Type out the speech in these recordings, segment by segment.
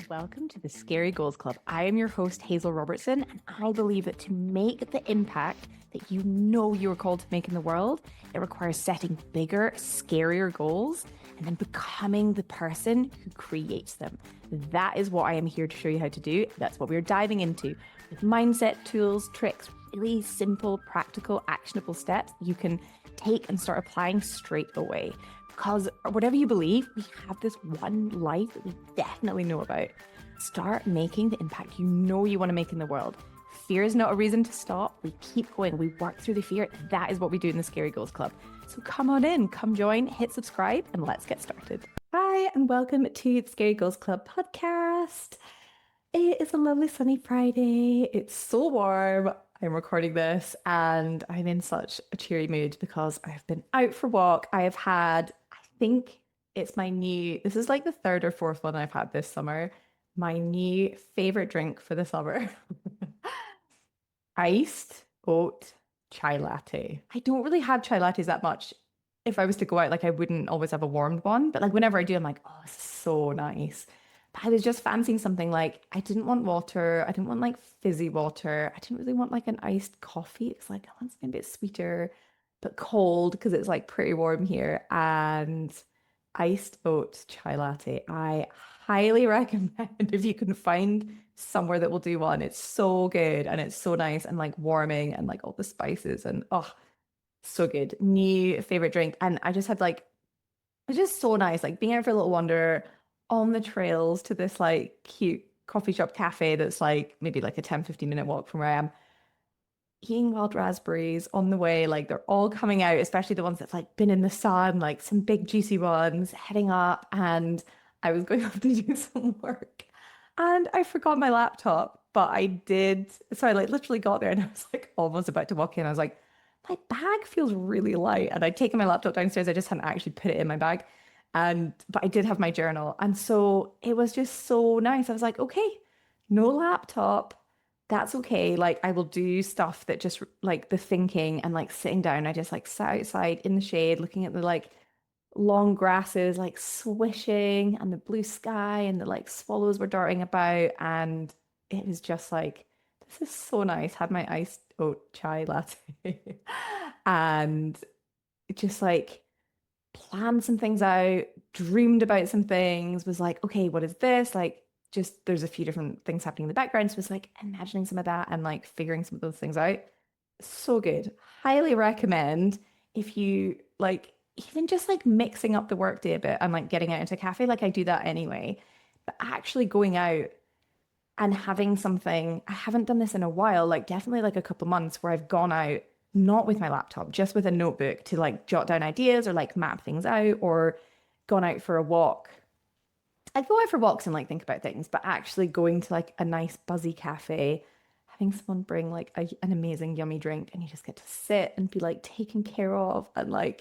and welcome to the Scary Goals Club. I am your host, Hazel Robertson, and I believe that to make the impact that you know you are called to make in the world, it requires setting bigger, scarier goals and then becoming the person who creates them. That is what I am here to show you how to do. That's what we're diving into with mindset, tools, tricks, really simple, practical, actionable steps you can take and start applying straight away. Because whatever you believe, we have this one life that we definitely know about. Start making the impact you know you want to make in the world. Fear is not a reason to stop. We keep going. We work through the fear. That is what we do in the Scary Goals Club. So come on in, come join, hit subscribe, and let's get started. Hi, and welcome to the Scary Goals Club podcast. It is a lovely sunny Friday. It's so warm. I'm recording this and I'm in such a cheery mood because I've been out for a walk. I have had, I think it's this is like the third or fourth one I've had this summer. My new favorite drink for the summer. Iced oat chai latte. I don't really have chai lattes that much. If I was to go out, I wouldn't always have a warmed one, but whenever I do, I'm like, oh, it's so nice. But I was just fancying something I didn't want water. I didn't want fizzy water. I didn't really want an iced coffee. It's I want something a bit sweeter, but cold because it's pretty warm here. And iced oats chai latte. I highly recommend if you can find somewhere that will do one. It's so good and it's so nice and warming and all the spices and oh, so good. New favorite drink. And I just had it's just so nice, being out for a little wander on the trails to this cute coffee shop cafe that's maybe a 10-15 minute walk from where I am, eating wild raspberries on the way. They're all coming out, especially the ones that's been in the sun, some big juicy ones, heading up. And I was going off to do some work and I forgot my laptop, but I did. So I literally got there and I was almost about to walk in. I was like, my bag feels really light. And I'd taken my laptop downstairs. I just hadn't actually put it in my bag. But I did have my journal. And so it was just so nice. I was like, okay, no laptop. That's okay. I will do stuff that just the thinking and sitting down. I just sat outside in the shade, looking at the long grasses swishing and the blue sky and the swallows were darting about. And it was just this is so nice. Had my iced oat chai latte and just planned some things out, dreamed about some things, was okay, what is this? Just there's a few different things happening in the background. So it was imagining some of that and figuring some of those things out. So good. Highly recommend if you even just mixing up the workday a bit and getting out into a cafe. I do that anyway, but actually going out and having something, I haven't done this in a while, definitely a couple months where I've gone out, not with my laptop, just with a notebook to jot down ideas or map things out, or gone out for a walk. I'd go out for walks and think about things, but actually going to a nice buzzy cafe, having someone bring an amazing yummy drink and you just get to sit and be taken care of and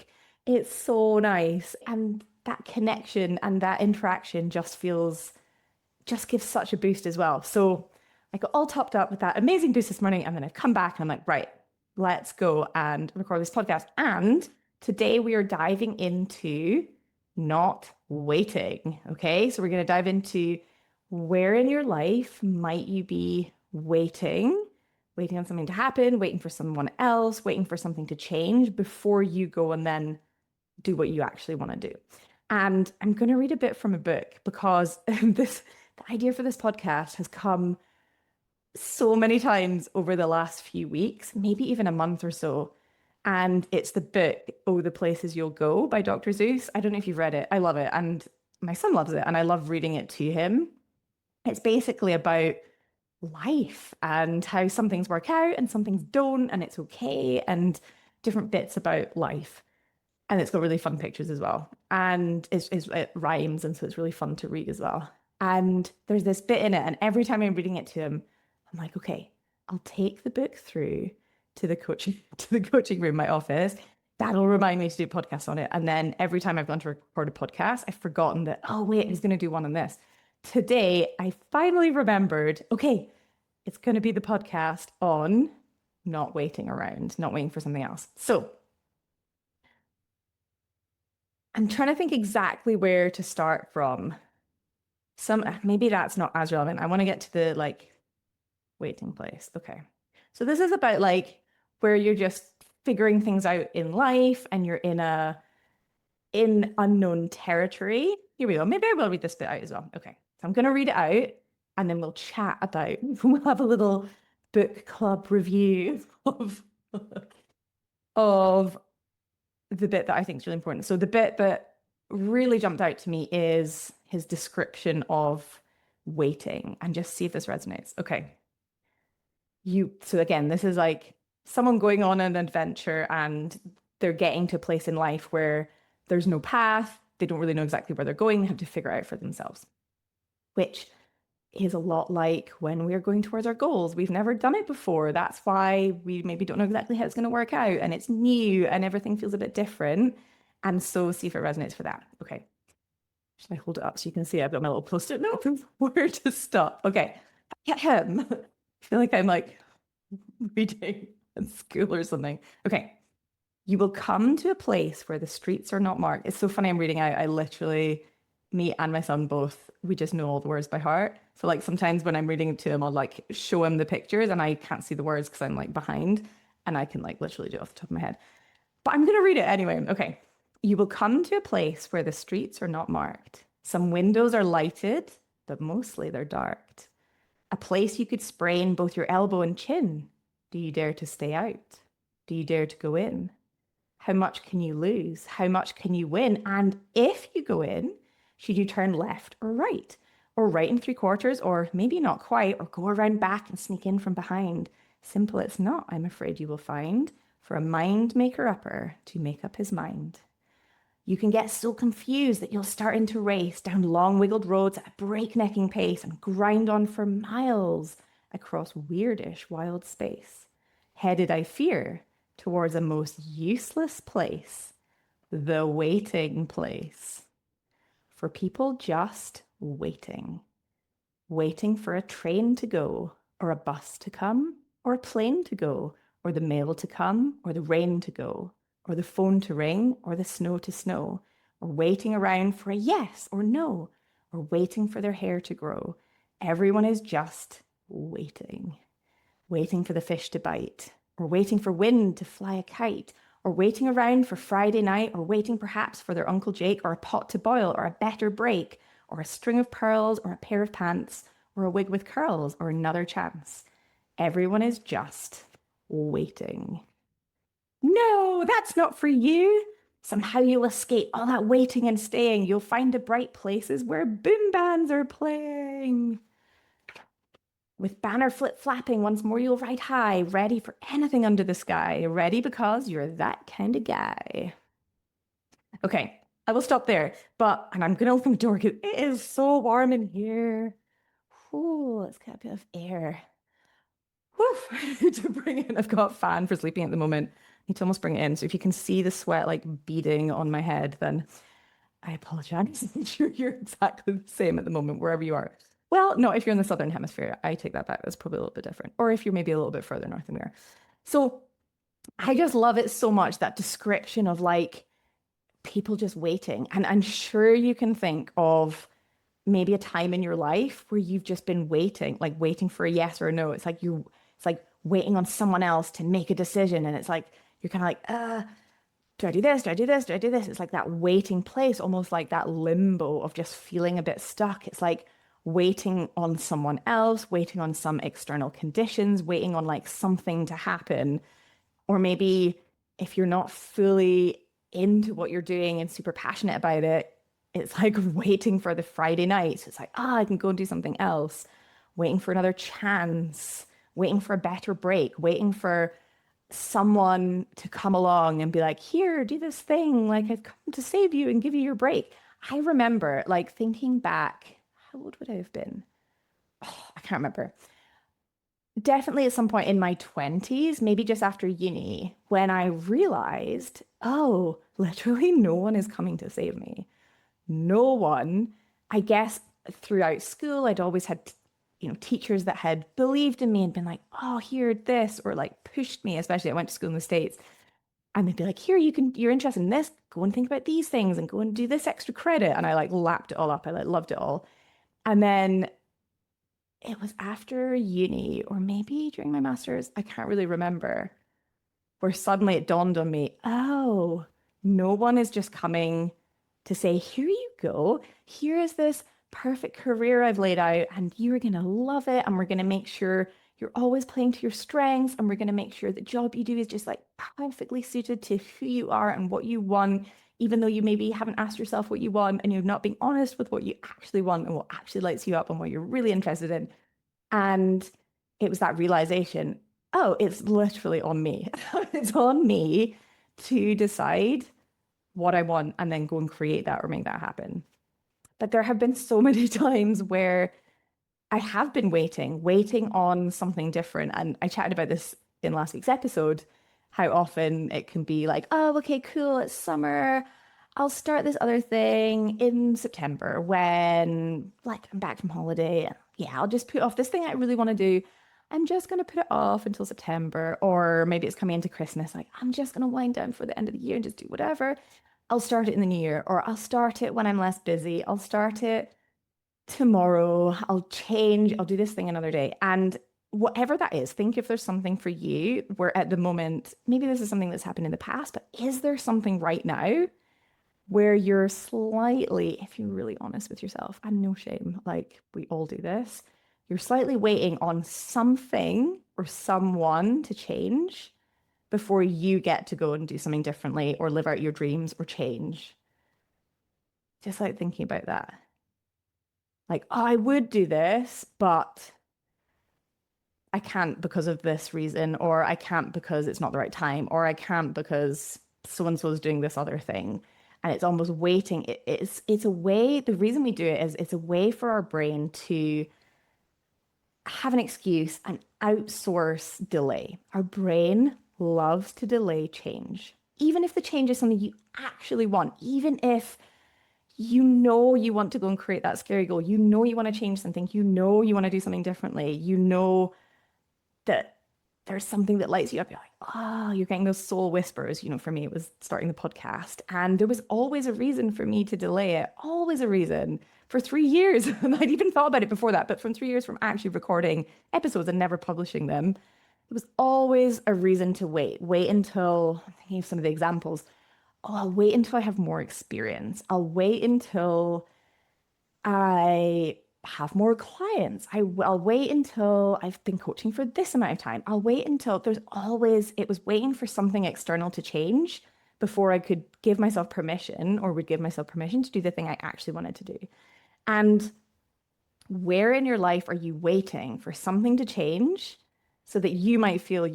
it's so nice. And that connection and that interaction just gives such a boost as well. So I got all topped up with that amazing boost this morning, and then I've come back and I'm right, let's go and record this podcast. And today we are diving into not waiting. Okay. So we're going to dive into where in your life might you be waiting on something to happen, waiting for someone else, waiting for something to change before you go and then do what you actually want to do. And I'm going to read a bit from a book because the idea for this podcast has come so many times over the last few weeks, maybe even a month or so. And it's the book, Oh, the Places You'll Go by Dr. Seuss. I don't know if you've read it. I love it. And my son loves it. And I love reading it to him. It's basically about life and how some things work out and some things don't, and it's okay, and different bits about life. And it's got really fun pictures as well. And it rhymes. And so it's really fun to read as well. And there's this bit in it. And every time I'm reading it to him, I'm like, okay, I'll take the book through to the coaching room, my office. That'll remind me to do podcasts on it. And then every time I've gone to record a podcast, I've forgotten that, oh, wait, he's going to do one on this. Today, I finally remembered, okay, it's going to be the podcast on not waiting around, not waiting for something else. So I'm trying to think exactly where to start from. Maybe that's not as relevant. I want to get to the like waiting place. Okay. So this is about like where you're just figuring things out in life and you're in unknown territory. Here we go. Maybe I will read this bit out as well. Okay. So I'm going to read it out and then we'll chat about, we'll have a little book club review of the bit that I think is really important. So the bit that really jumped out to me is his description of waiting and just see if this resonates. Okay. So again, this is like someone going on an adventure and they're getting to a place in life where there's no path. They don't really know exactly where they're going. They have to figure it out for themselves, which is a lot like when we're going towards our goals. We've never done it before. That's why we maybe don't know exactly how it's going to work out. And it's new and everything feels a bit different. And so see if it resonates for that. Okay. Should I hold it up so you can see I've got my little post-it note where to stop? Okay. I feel like I'm like reading in school or something. Okay. You will come to a place where the streets are not marked. It's so funny I'm reading out. I literally, me and my son both, we just know all the words by heart. So like sometimes when I'm reading it to him, I'll like show him the pictures and I can't see the words because I'm like behind and I can like literally do it off the top of my head. But I'm going to read it anyway. Okay. You will come to a place where the streets are not marked. Some windows are lighted, but mostly they're dark. A place you could sprain both your elbow and chin. Do you dare to stay out? Do you dare to go in? How much can you lose? How much can you win? And if you go in, should you turn left or right and three quarters, or maybe not quite, or go around back and sneak in from behind? Simple it's not, I'm afraid you will find, for a mind maker upper to make up his mind. You can get so confused that you'll start into race down long wiggled roads at a breaknecking pace and grind on for miles across weirdish wild space. Headed, I fear, towards a most useless place, the waiting place. For people just waiting. Waiting for a train to go, or a bus to come, or a plane to go, or the mail to come, or the rain to go, or the phone to ring, or the snow to snow, or waiting around for a yes or no, or waiting for their hair to grow. Everyone is just waiting. Waiting for the fish to bite, or waiting for wind to fly a kite, or waiting around for Friday night, or waiting perhaps for their Uncle Jake, or a pot to boil, or a better break, or a string of pearls, or a pair of pants, or a wig with curls, or another chance. Everyone is just waiting. No, that's not for you. Somehow you'll escape all that waiting and staying. You'll find the bright places where boom bands are playing. With banner flip flapping, once more you'll ride high, ready for anything under the sky. Ready because you're that kind of guy. Okay, I will stop there. And I'm going to open the door because it is so warm in here. Ooh, let's get a bit of air. Whew, to bring in, I've got a fan for sleeping at the moment. I need to almost bring it in. So if you can see the sweat like beading on my head, then I apologize. I'm sure you're exactly the same at the moment, wherever you are. Well, no, if you're in the Southern Hemisphere, I take that back. That's probably a little bit different. Or if you're maybe a little bit further north than we are. So I just love it so much, that description of like people just waiting. And I'm sure you can think of maybe a time in your life where you've just been waiting, like waiting for a yes or a no. It's like waiting on someone else to make a decision. And it's like, you're kind of like, do I do this? Do I do this? Do I do this? It's like that waiting place, almost like that limbo of just feeling a bit stuck. It's like waiting on someone else, waiting on some external conditions, waiting on like something to happen. Or maybe if you're not fully into what you're doing and super passionate about it, it's like waiting for the Friday night. So it's like, I can go and do something else, waiting for another chance, waiting for a better break, waiting for someone to come along and be like, here, do this thing. Like, I've come to save you and give you your break. I remember like thinking back, how old would I have been? Oh, I can't remember. Definitely at some point in my 20s, maybe just after uni, when I realized, oh, literally no one is coming to save me. No one. I guess throughout school, I'd always had, teachers that had believed in me and been like, oh, here, this, or like pushed me, especially I went to school in the States. And they'd be like, here, you're interested in this, go and think about these things and go and do this extra credit. And I like lapped it all up. I like loved it all. And then it was after uni or maybe during my master's, I can't really remember, where suddenly it dawned on me, oh, no one is just coming to say, here you go. Here is this perfect career I've laid out, and you're going to love it. And we're going to make sure you're always playing to your strengths. And we're going to make sure the job you do is just like perfectly suited to who you are and what you want, even though you maybe haven't asked yourself what you want and you're not being honest with what you actually want and what actually lights you up and what you're really interested in. And it was that realization, oh, it's literally on me. It's on me to decide what I want and then go and create that or make that happen. But there have been so many times where I have been waiting on something different. And I chatted about this in last week's episode, how often it can be like, oh, okay, cool, it's summer. I'll start this other thing in September when like I'm back from holiday. And yeah, I'll just put off this thing I really want to do. I'm just going to put it off until September. Or maybe it's coming into Christmas. Like, I'm just going to wind down for the end of the year and just do whatever. I'll start it in the new year, or I'll start it when I'm less busy. I'll start it tomorrow. I'll change. I'll do this thing another day. And whatever that is, think if there's something for you where at the moment, maybe this is something that's happened in the past, but is there something right now where you're slightly, if you're really honest with yourself, and no shame, like we all do this, you're slightly waiting on something or someone to change before you get to go and do something differently or live out your dreams or change? Just like thinking about that. Like, oh, I would do this, but I can't because of this reason, or I can't because it's not the right time, or I can't because so and so is doing this other thing. And it's almost waiting. It's a way, the reason we do it is it's a way for our brain to have an excuse and outsource delay. Our brain loves to delay change. Even if the change is something you actually want, even if you know you want to go and create that scary goal, you know you want to change something, you know you want to do something differently, you know that there's something that lights you up. You're like, oh, you're getting those soul whispers. You know, for me, it was starting the podcast. And there was always a reason for me to delay it, always a reason for 3 years. And I'd even thought about it before that, but from 3 years from actually recording episodes and never publishing them, there was always a reason to wait. Wait until, I'm thinking of some of the examples. Oh, I'll wait until I have more experience. I'll wait until I have more clients. I'll wait until I've been coaching for this amount of time. I'll wait until there's always, it was waiting for something external to change before I could give myself permission or would give myself permission to do the thing I actually wanted to do. And where in your life are you waiting for something to change so that you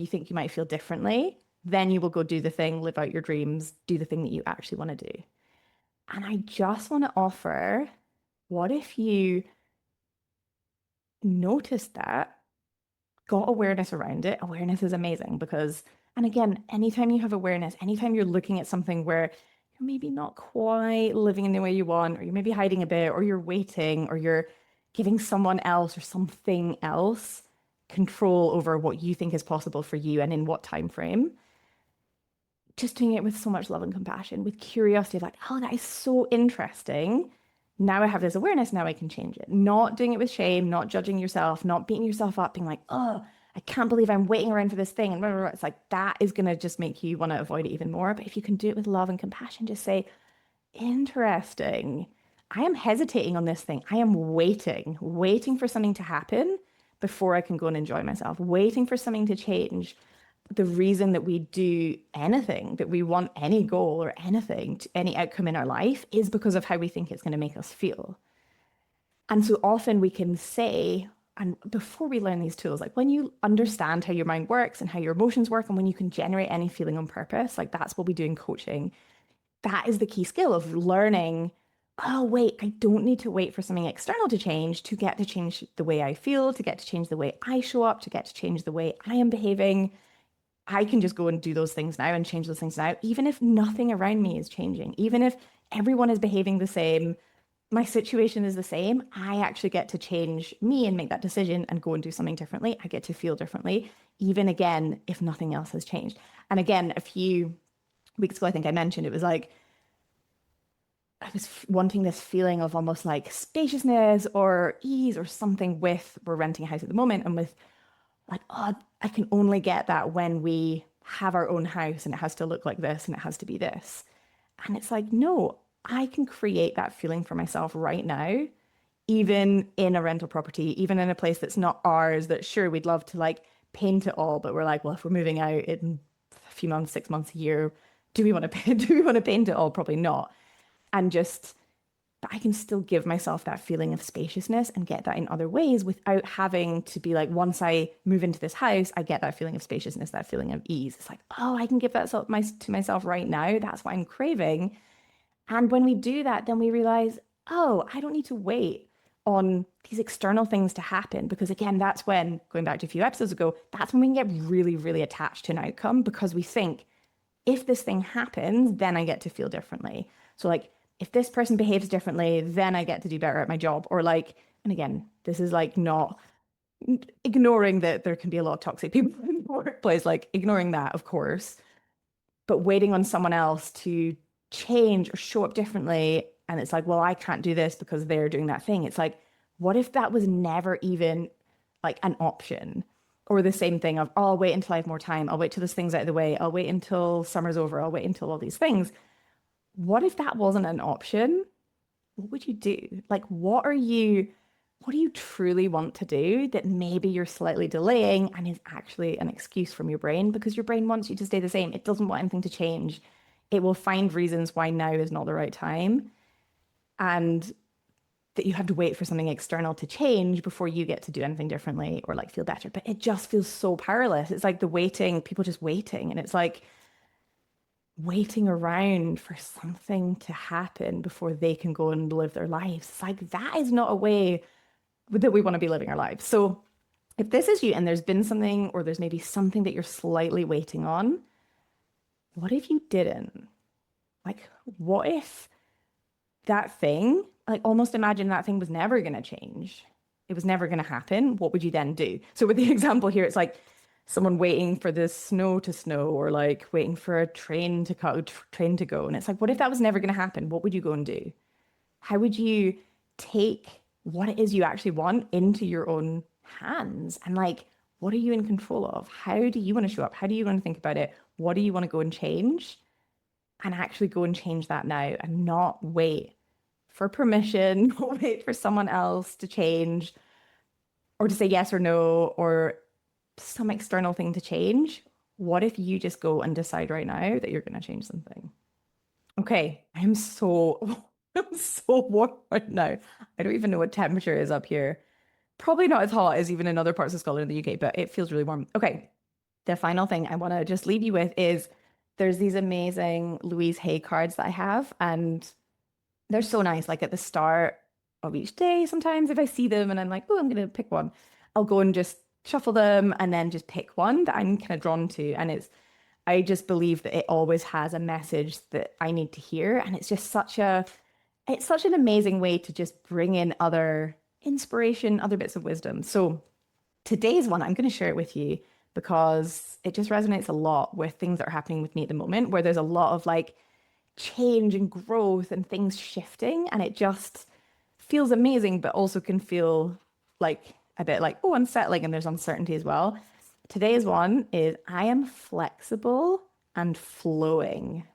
think you might feel differently? Then you will go do the thing, live out your dreams, do the thing that you actually want to do. And I just want to offer, what if you noticed that, got awareness around it? Awareness is amazing because, and again, anytime you have awareness, anytime you're looking at something where you're maybe not quite living in the way you want, or you're maybe hiding a bit, or you're waiting, or you're giving someone else or something else control over what you think is possible for you and in what time frame, just doing it with so much love and compassion, with curiosity, like, oh, that is so interesting. Now I have this awareness, now I can change it. Not doing it with shame, not judging yourself, not beating yourself up, being like, oh, I can't believe I'm waiting around for this thing. And blah, blah, blah. It's like, that is going to just make you want to avoid it even more. But if you can do it with love and compassion, just say, interesting. I am hesitating on this thing. I am waiting for something to happen before I can go and enjoy myself, waiting for something to change. The reason that we do anything, that we want any goal or anything, any outcome in our life, is because of how we think it's going to make us feel. And so often we can say, and before we learn these tools, like when you understand how your mind works and how your emotions work, and when you can generate any feeling on purpose, like that's what we do in coaching. That is the key skill of learning. Oh, wait, I don't need to wait for something external to change the way I feel, to get to change the way I show up, to get to change the way I am behaving. I can just go and do those things now and change those things now, even if nothing around me is changing, even if everyone is behaving the same, my situation is the same. I actually get to change me and make that decision and go and do something differently. I get to feel differently, even again, if nothing else has changed. And again, a few weeks ago, I think I mentioned it was like, I was wanting this feeling of almost like spaciousness or ease or something with, we're renting a house at the moment, and with like, oh, I can only get that when we have our own house and it has to look like this and it has to be this. And it's like, no, I can create that feeling for myself right now, even in a rental property, even in a place that's not ours, that sure, we'd love to like paint it all, but we're like, well, if we're moving out in a few months, 6 months, a year, do we want to paint, do we want to paint it all? Probably not. And just, but I can still give myself that feeling of spaciousness and get that in other ways without having to be like, once I move into this house, I get that feeling of spaciousness, that feeling of ease. It's like, oh, I can give that to myself right now. That's what I'm craving. And when we do that, then we realize, oh, I don't need to wait on these external things to happen. Because again, that's when, going back to a few episodes ago, that's when we can get really, really attached to an outcome because we think, if this thing happens, then I get to feel differently. So, like, if this person behaves differently, then I get to do better at my job. Or, like, and again, this is like not ignoring that there can be a lot of toxic people in the workplace, like, ignoring that, of course, but waiting on someone else to change or show up differently. And it's like, well, I can't do this because they're doing that thing. It's like, what if that was never even like an option? Or the same thing of, oh, I'll wait until I have more time. I'll wait till this thing's out of the way. I'll wait until summer's over. I'll wait until all these things. What if that wasn't an option? What would you do? Like, what do you truly want to do that maybe you're slightly delaying and is actually an excuse from your brain because your brain wants you to stay the same. It doesn't want anything to change. It will find reasons why now is not the right time. And that you have to wait for something external to change before you get to do anything differently or like feel better. But it just feels so powerless. It's like the waiting, people just waiting. And it's like waiting around for something to happen before they can go and live their lives. It's like that is not a way that we want to be living our lives. So if this is you and there's been something or there's maybe something that you're slightly waiting on, what if you didn't? Like, what if that thing, like almost imagine that thing was never going to change. It was never going to happen. What would you then do? So with the example here, it's like someone waiting for the snow to snow or like waiting for a train to go. And it's like, what if that was never going to happen? What would you go and do? How would you take what it is you actually want into your own hands? And like, what are you in control of? How do you want to show up? How do you want to think about it? What do you want to go and change? And actually go and change that now and not wait for permission, wait for someone else to change or to say yes or no or some external thing to change. What if you just go and decide right now that you're going to change something? Okay, I'm so warm right now. I don't even know what temperature is up here. Probably not as hot as even in other parts of Scotland and the UK, but it feels really warm. Okay, the final thing I want to just leave you with is there's these amazing Louise Hay cards that I have, and they're so nice. Like at the start of each day, sometimes if I see them and I'm like, oh, I'm going to pick one, I'll go and just shuffle them and then just pick one that I'm kind of drawn to. And I just believe that it always has a message that I need to hear. And it's such an amazing way to just bring in other inspiration, other bits of wisdom. So today's one, I'm going to share it with you because it just resonates a lot with things that are happening with me at the moment, where there's a lot of like change and growth and things shifting. And it just feels amazing, but also can feel like a bit like, oh, unsettling. And there's uncertainty as well. Today's one is I am flexible and flowing.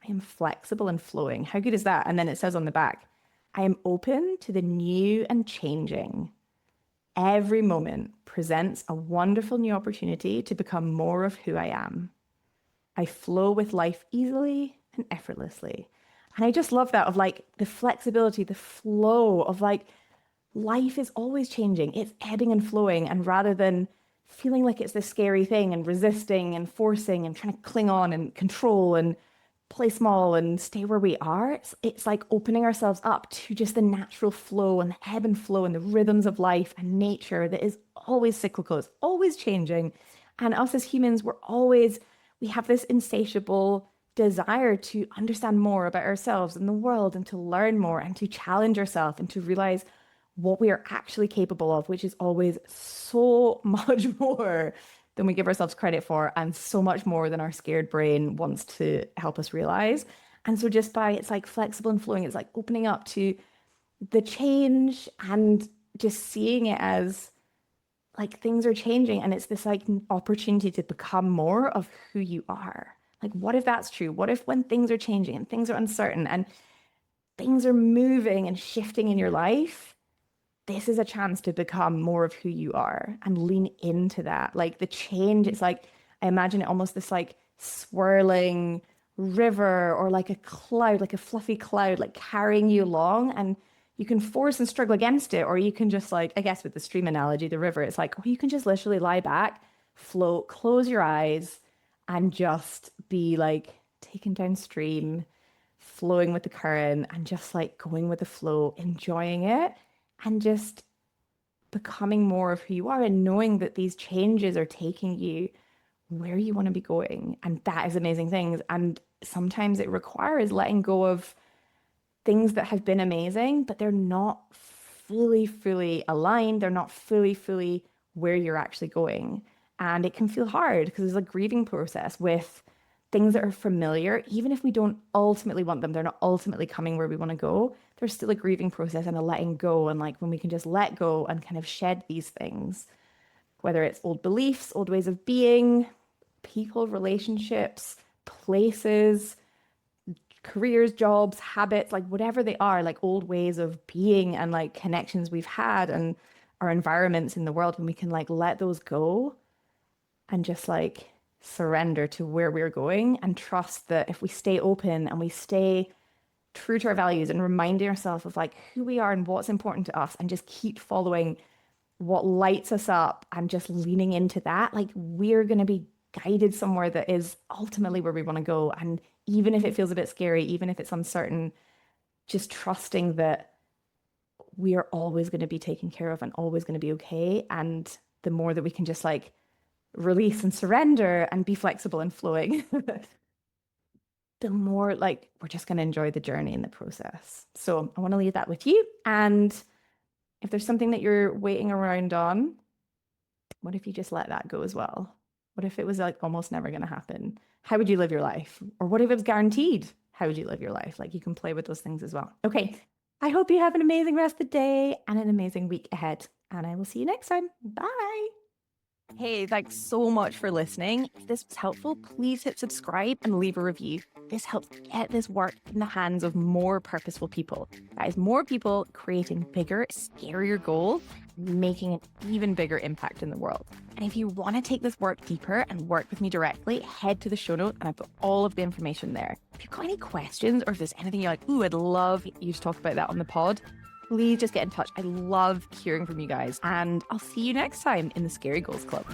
I am flexible and flowing. How good is that? And then it says on the back, I am open to the new and changing. Every moment presents a wonderful new opportunity to become more of who I am. I flow with life easily and effortlessly. And I just love that of like the flexibility, the flow of like life is always changing. It's ebbing and flowing. And rather than feeling like it's this scary thing and resisting and forcing and trying to cling on and control and play small and stay where we are, it's like opening ourselves up to just the natural flow and the ebb and flow and the rhythms of life and nature that is always cyclical, it's always changing. And us as humans, we have this insatiable desire to understand more about ourselves and the world and to learn more and to challenge ourselves and to realize what we are actually capable of, which is always so much more than we give ourselves credit for and so much more than our scared brain wants to help us realize. And so just by it's like flexible and flowing, it's like opening up to the change and just seeing it as like things are changing and it's this like opportunity to become more of who you are. Like, what if that's true? What if when things are changing and things are uncertain and things are moving and shifting in your life, this is a chance to become more of who you are and lean into that. Like the change, it's like, I imagine it almost this like swirling river or like a cloud, like a fluffy cloud, like carrying you along. And you can force and struggle against it, or you can just like, I guess with the stream analogy, the river, it's like, oh, you can just literally lie back, float, close your eyes, and just be like taken downstream, flowing with the current, and just like going with the flow, enjoying it, and just becoming more of who you are and knowing that these changes are taking you where you want to be going. And that is amazing things. And sometimes it requires letting go of things that have been amazing, but they're not fully aligned. They're not fully where you're actually going. And it can feel hard because there's a grieving process with things that are familiar. Even if we don't ultimately want them, they're not ultimately coming where we want to go. There's still a grieving process and a letting go. And like when we can just let go and kind of shed these things, whether it's old beliefs, old ways of being, people, relationships, places, careers, jobs, habits, like whatever they are, like old ways of being and like connections we've had and our environments in the world, when we can like let those go and just like surrender to where we're going and trust that if we stay open and we stay true to our values and reminding ourselves of like who we are and what's important to us and just keep following what lights us up and just leaning into that, like we're going to be guided somewhere that is ultimately where we want to go. And even if it feels a bit scary, even if it's uncertain, just trusting that we are always going to be taken care of and always going to be okay. And the more that we can just like release and surrender and be flexible and flowing, the more like we're just going to enjoy the journey and the process. So I want to leave that with you. And if there's something that you're waiting around on, what if you just let that go as well? What if it was like almost never going to happen? How would you live your life? Or what if it was guaranteed? How would you live your life? Like you can play with those things as well. Okay. I hope you have an amazing rest of the day and an amazing week ahead. And I will see you next time. Bye. Hey, thanks so much for listening. If this was helpful, please hit subscribe and leave a review. This helps get this work in the hands of more purposeful people. That is, more people creating bigger, scarier goals, making an even bigger impact in the world. And if you want to take this work deeper and work with me directly, head to the show notes and I've got all of the information there. If you've got any questions or if there's anything you're like, ooh, I'd love you to talk about that on the pod, please just get in touch. I love hearing from you guys. And I'll see you next time in the Scary Goals Club.